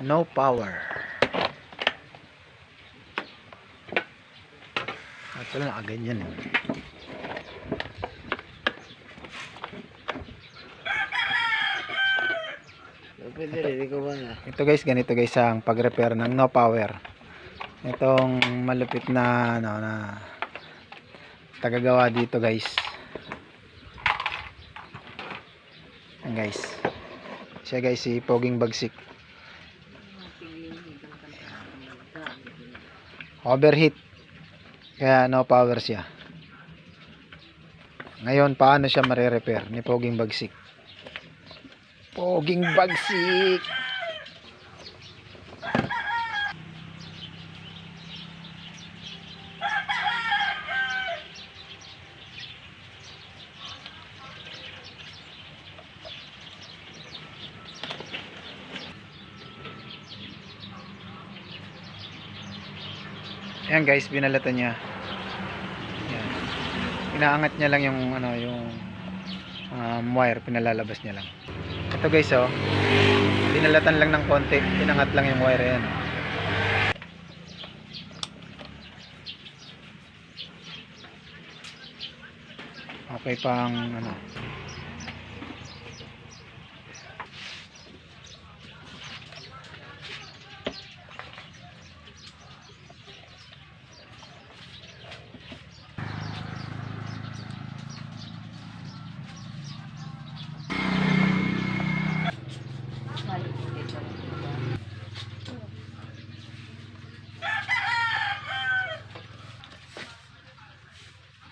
No power. At wala nakaganyan eh. Ito guys, ganito guys ang pag-repair ng no power. Itong malupit na na tagagawa dito guys. Yan guys. Siya guys si Poging Bagsik. Overheat. Kaya no power siya. Ngayon paano siya mare-repair ni Poging Bagsik? Poging Bagsik. Ayan guys, binalatan niya. Ayan. Inaangat niya lang yung wire, pinalalabas niya lang. Ito guys, oh. Binalatan lang ng konti, pinangat lang yung wire yan. Okay pang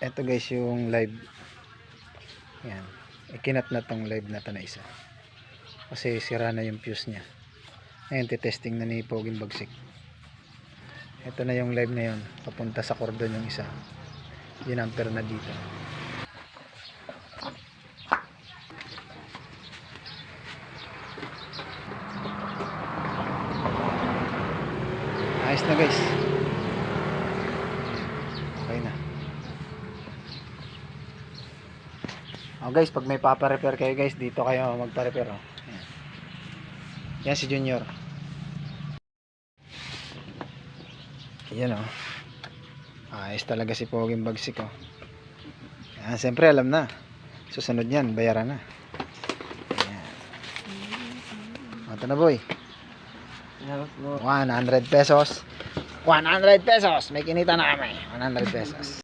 ito guys yung live. Yan. Ikinat na tong live na to na isa. Kasi sira na yung fuse niya. Ngayon titesting na ni Poging Bagsik. Ito na yung live na yun. Papunta sa cordon yung isa. Ginamper na dito. Ayos na guys. Okay na. Oh guys, pag may papa-repair kayo guys, dito kayo magpa-repair. Oh. Yan si Junior. Yan oh. Ayos talaga si Poging Bagsik oh. Yan, siyempre alam na. Susunod yan, bayaran na. Yan. Ito na boy. 100 pesos. 100 pesos. May kinita na kami. 100 pesos.